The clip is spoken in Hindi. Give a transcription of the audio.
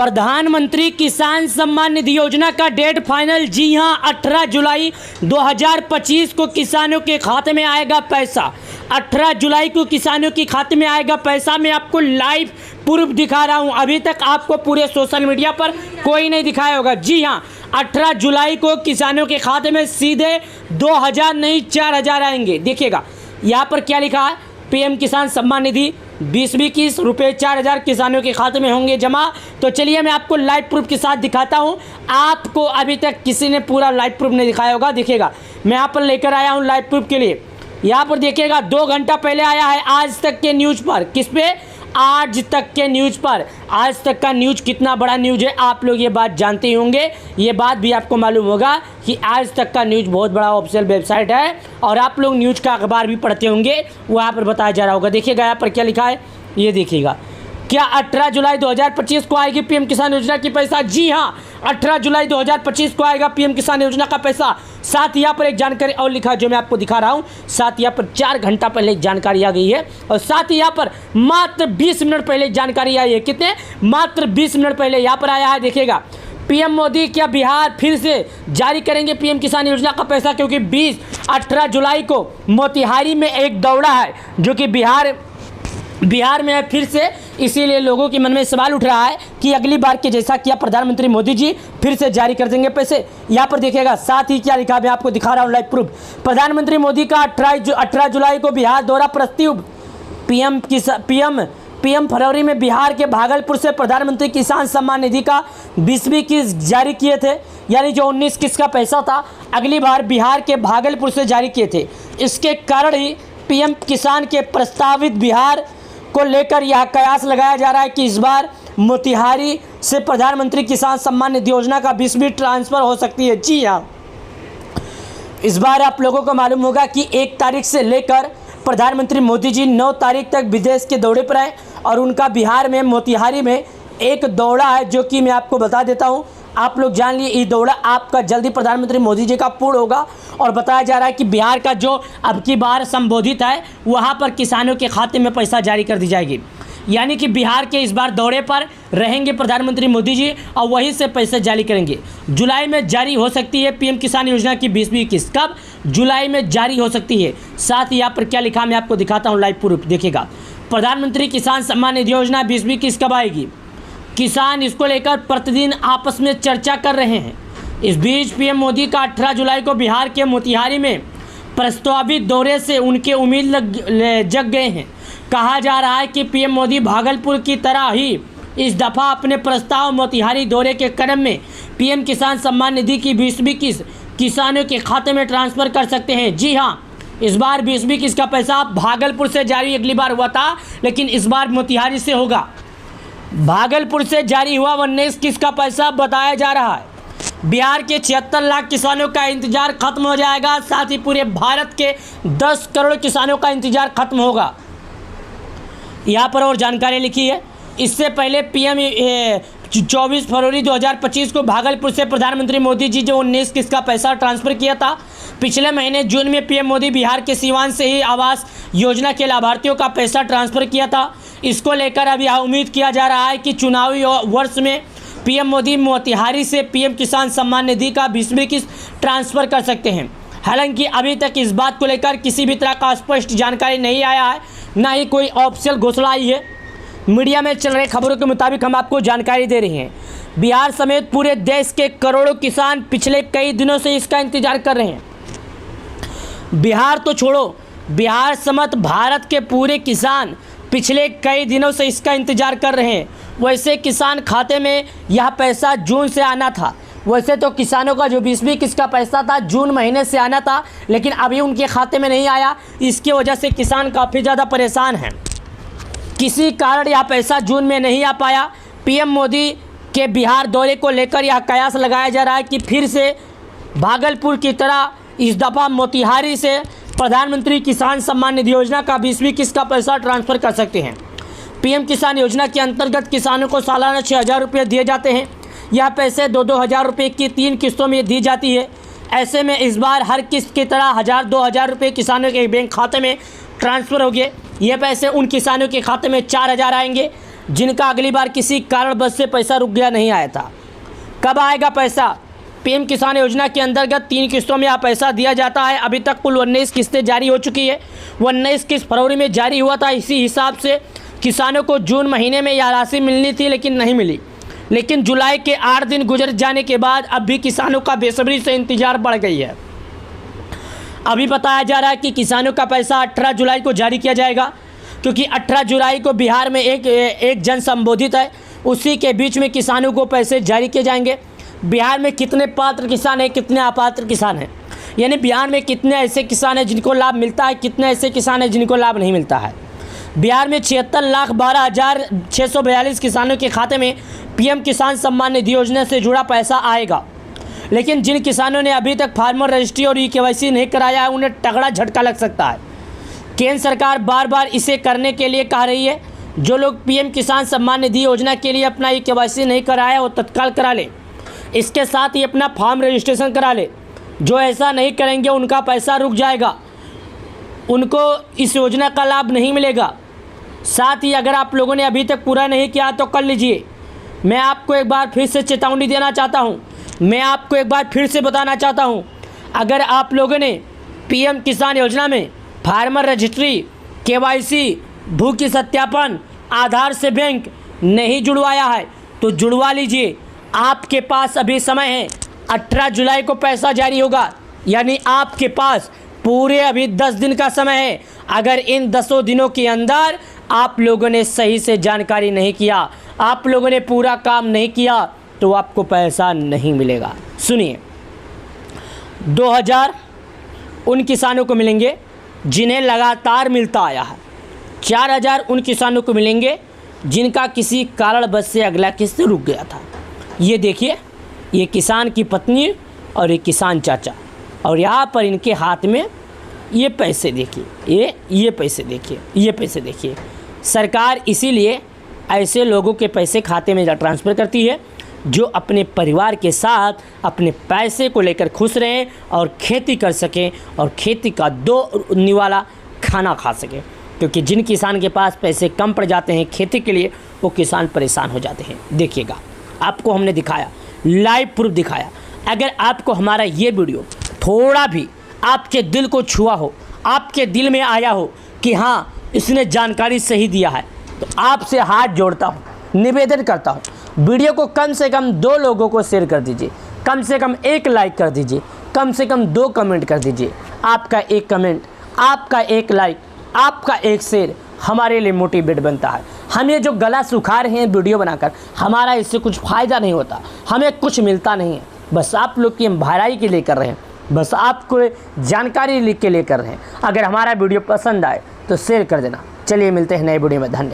प्रधानमंत्री किसान सम्मान निधि योजना का डेट फाइनल। जी हां, 18 जुलाई 2025 को किसानों के खाते में आएगा पैसा। 18 जुलाई को किसानों के खाते में आएगा पैसा। मैं आपको लाइव प्रूफ दिखा रहा हूं। अभी तक आपको पूरे सोशल मीडिया पर कोई नहीं दिखाया होगा। जी हां, 18 जुलाई को किसानों के खाते में सीधे 2000 नहीं 4000 आएंगे। देखिएगा यहाँ पर क्या लिखा है, पीएम किसान सम्मान निधि 20-21 रुपये 4000 किसानों के खाते में होंगे जमा। तो चलिए मैं आपको लाइव प्रूफ के साथ दिखाता हूं। आपको अभी तक किसी ने पूरा लाइव प्रूफ नहीं दिखाया होगा। देखिएगा मैं यहाँ पर लेकर आया हूं लाइव प्रूफ के लिए। यहाँ पर देखिएगा 2 घंटा पहले आया है आज तक के न्यूज़ पर। किस पे? आज तक के न्यूज़ पर। आज तक का न्यूज़ कितना बड़ा न्यूज़ है आप लोग ये बात जानते ही होंगे। ये बात भी आपको मालूम होगा कि आज तक का न्यूज़ बहुत बड़ा ऑफिशियल वेबसाइट है और आप लोग न्यूज़ का अखबार भी पढ़ते होंगे, वहाँ पर बताया जा रहा होगा। देखिएगा यहाँ पर क्या लिखा है, ये देखिएगा। क्या 18 जुलाई 2025 को आएगी पीएम किसान योजना की पैसा? जी हाँ, 18 जुलाई 2025 को आएगा पीएम किसान योजना का पैसा। साथ यहाँ पर एक जानकारी और लिखा जो मैं आपको दिखा रहा हूँ। साथ यहाँ पर 4 घंटा पहले एक जानकारी आ गई है और साथ ही यहाँ पर मात्र 20 मिनट पहले जानकारी आई है। कितने? मात्र 20 मिनट पहले यहाँ पर आया है। देखिएगा, पीएम मोदी क्या बिहार फिर से जारी करेंगे पीएम किसान योजना का पैसा? क्योंकि 18 जुलाई को मोतिहारी में एक दौड़ा है जो कि बिहार में है फिर से। इसीलिए लोगों के मन में सवाल उठ रहा है कि अगली बार के जैसा क्या प्रधानमंत्री मोदी जी फिर से जारी कर देंगे पैसे? यहाँ पर देखिएगा साथ ही क्या लिखा, मैं आपको दिखा रहा हूँ लाइव प्रूफ। प्रधानमंत्री मोदी का 18 जुलाई को बिहार दौरा प्रस्ताव। पीएम फरवरी में बिहार के भागलपुर से प्रधानमंत्री किसान सम्मान निधि का 20वीं किस्त जारी किए थे। यानी जो 19 किस्त का पैसा था अगली बार बिहार के भागलपुर से जारी किए थे। इसके कारण ही पीएम किसान के प्रस्तावित बिहार को लेकर यह कयास लगाया जा रहा है कि इस बार मोतिहारी से प्रधानमंत्री किसान सम्मान निधि योजना का 20वीं ट्रांसफ़र हो सकती है। जी हाँ, इस बार आप लोगों को मालूम होगा कि 1 तारीख से लेकर प्रधानमंत्री मोदी जी 9 तारीख तक विदेश के दौरे पर आए और उनका बिहार में मोतिहारी में एक दौरा है जो कि मैं आपको बता देता हूँ। आप लोग जान लिए, ये दौरा आपका जल्दी प्रधानमंत्री मोदी जी का पूर्ण होगा और बताया जा रहा है कि बिहार का जो अब की बार संबोधित है वहाँ पर किसानों के खाते में पैसा जारी कर दी जाएगी। यानी कि बिहार के इस बार दौरे पर रहेंगे प्रधानमंत्री मोदी जी और वहीं से पैसे जारी करेंगे। जुलाई में जारी हो सकती है पीएम किसान योजना की 20वीं किस्त। कब? जुलाई में जारी हो सकती है। साथ ही यहाँ पर क्या लिखा मैं आपको दिखाता हूँ लाइव प्रूफ। देखिएगा, प्रधानमंत्री किसान सम्मान निधि योजना 20वीं किस्त कब आएगी? किसान इसको लेकर प्रतिदिन आपस में चर्चा कर रहे हैं। इस बीच पीएम मोदी का 18 जुलाई को बिहार के मोतिहारी में प्रस्तावित दौरे से उनके उम्मीद जग गए हैं। कहा जा रहा है कि पीएम मोदी भागलपुर की तरह ही इस दफ़ा अपने प्रस्ताव मोतिहारी दौरे के क्रम में पीएम किसान सम्मान निधि की 20वीं किस्त किसानों के खाते में ट्रांसफ़र कर सकते हैं। जी हाँ, इस बार 20वीं किस्त का पैसा भागलपुर से जारी अगली बार हुआ था, लेकिन इस बार मोतिहारी से होगा। भागलपुर से जारी हुआ 19 किस्त का पैसा बताया जा रहा है। बिहार के 76 लाख किसानों का इंतजार खत्म हो जाएगा। साथ ही पूरे भारत के 10 करोड़ किसानों का इंतजार खत्म होगा। यहाँ पर और जानकारी लिखी है। इससे पहले पीएम 24 फरवरी 2025 को भागलपुर से प्रधानमंत्री मोदी जी जो 19 किस्त का पैसा ट्रांसफ़र किया था। पिछले महीने जून में पीएम मोदी बिहार के सीवान से ही आवास योजना के लाभार्थियों का पैसा ट्रांसफ़र किया था। इसको लेकर अब यह उम्मीद किया जा रहा है कि चुनावी वर्ष में पीएम मोदी मोतिहारी से पीएम किसान सम्मान निधि का 20वीं किस्त ट्रांसफ़र कर सकते हैं। हालांकि अभी तक इस बात को लेकर किसी भी तरह का स्पष्ट जानकारी नहीं आया है, ना ही कोई ऑफिशियल घोषणा आई है। मीडिया में चल रही खबरों के मुताबिक हम आपको जानकारी दे रहे हैं। बिहार समेत पूरे देश के करोड़ों किसान पिछले कई दिनों से इसका इंतजार कर रहे हैं। बिहार तो छोड़ो, बिहार समेत भारत के पूरे किसान पिछले कई दिनों से इसका इंतजार कर रहे हैं। वैसे किसान खाते में यह पैसा जून से आना था। वैसे तो किसानों का जो 20वीं किस्त का पैसा था जून महीने से आना था, लेकिन अभी उनके खाते में नहीं आया। इसकी वजह से किसान काफ़ी ज़्यादा परेशान हैं। किसी कारण यह पैसा जून में नहीं आ पाया। पीएम मोदी के बिहार दौरे को लेकर यह कयास लगाया जा रहा है कि फिर से भागलपुर की तरह इस दफ़ा मोतिहारी से प्रधानमंत्री किसान सम्मान निधि योजना का 20वीं किस्त का पैसा ट्रांसफ़र कर सकते हैं। पीएम किसान योजना के अंतर्गत किसानों को सालाना 6000 रुपये दिए जाते हैं। यह पैसे 2-2 हज़ार रुपये की 3 किस्तों में दी जाती है। ऐसे में इस बार हर किस्त की तरह 1000-2 हज़ार रुपये किसानों के बैंक खाते में ट्रांसफ़र हो गए। ये पैसे उन किसानों के खाते में 4000 आएंगे। जिनका अगली बार किसी कारणवश से पैसा रुक गया, नहीं आया था। कब आएगा पैसा? पीएम किसान योजना के अंतर्गत 3 किस्तों में यह पैसा दिया जाता है। अभी तक कुल 19 किस्तें जारी हो चुकी है। 19 किस्त फरवरी में जारी हुआ था। इसी हिसाब से किसानों को जून महीने में यह राशि मिलनी थी, लेकिन नहीं मिली। लेकिन जुलाई के 8 दिन गुजर जाने के बाद अब भी किसानों का बेसब्री से इंतजार बढ़ गई है। अभी बताया जा रहा है कि किसानों का पैसा 18 जुलाई को जारी किया जाएगा, क्योंकि 18 जुलाई को बिहार में एक जन संबोधित है, उसी के बीच में किसानों को पैसे जारी किए जाएंगे। बिहार में कितने पात्र किसान हैं, कितने अपात्र किसान हैं, यानी बिहार में कितने ऐसे किसान हैं जिनको लाभ मिलता है, कितने ऐसे किसान हैं जिनको लाभ नहीं मिलता है। बिहार में 76,12,642 किसानों के खाते में पीएम किसान सम्मान निधि योजना से जुड़ा पैसा आएगा। लेकिन जिन किसानों ने अभी तक फार्मर रजिस्ट्री और ई-केवाईसी नहीं कराया है, उन्हें तगड़ा झटका लग सकता है। केंद्र सरकार बार बार इसे करने के लिए कह रही है। जो लोग पीएम किसान सम्मान निधि योजना के लिए अपना ई-केवाईसी नहीं कराया वो तत्काल करा ले। इसके साथ ही अपना फॉर्म रजिस्ट्रेशन करा ले। जो ऐसा नहीं करेंगे उनका पैसा रुक जाएगा, उनको इस योजना का लाभ नहीं मिलेगा। साथ ही अगर आप लोगों ने अभी तक पूरा नहीं किया तो कर लीजिए। मैं आपको एक बार फिर से चेतावनी देना चाहता हूं, मैं आपको एक बार फिर से बताना चाहता हूं, अगर आप लोगों ने पीएम किसान योजना में फार्मर रजिस्ट्री, केवाईसी, भू की सत्यापन, आधार से बैंक नहीं जुड़वाया है तो जुड़वा लीजिए। आपके पास अभी समय है। 18 जुलाई को पैसा जारी होगा, यानी आपके पास पूरे अभी 10 दिन का समय है। अगर इन 10 दिनों के अंदर आप लोगों ने सही से जानकारी नहीं किया, आप लोगों ने पूरा काम नहीं किया तो आपको पैसा नहीं मिलेगा। सुनिए, 2000 उन किसानों को मिलेंगे जिन्हें लगातार मिलता आया है। 4000 उन किसानों को मिलेंगे जिनका किसी कारणवश से अगला किस्त रुक गया था। ये देखिए, ये किसान की पत्नी और ये किसान चाचा, और यहाँ पर इनके हाथ में ये पैसे देखिए, ये पैसे देखिए, ये पैसे देखिए। सरकार इसीलिए ऐसे लोगों के पैसे खाते में ट्रांसफ़र करती है जो अपने परिवार के साथ अपने पैसे को लेकर खुश रहें और खेती कर सकें और खेती का 2 निवाला खाना खा सकें। क्योंकि जिन किसान के पास पैसे कम पड़ जाते हैं खेती के लिए, वो किसान परेशान हो जाते हैं। देखिएगा, आपको हमने दिखाया, लाइव प्रूफ दिखाया। अगर आपको हमारा ये वीडियो थोड़ा भी आपके दिल को छुआ हो, आपके दिल में आया हो कि हाँ इसने जानकारी सही दिया है, तो आपसे हाथ जोड़ता हूँ, निवेदन करता हूँ, वीडियो को कम से कम 2 लोगों को शेयर कर दीजिए, कम से कम 1 लाइक कर दीजिए, कम से कम 2 कमेंट कर दीजिए। आपका 1 कमेंट, आपका 1 लाइक, आपका 1 शेयर हमारे लिए मोटिवेट बनता है। हम ये जो गला सुखा रहे हैं वीडियो बनाकर, हमारा इससे कुछ फ़ायदा नहीं होता, हमें कुछ मिलता नहीं है। बस आप लोग की हम भलाई के लिए कर रहे हैं, बस आपको जानकारी लिख के लिए कर रहे हैं। अगर हमारा वीडियो पसंद आए तो शेयर कर देना। चलिए मिलते हैं नए वीडियो में। धन्यवाद।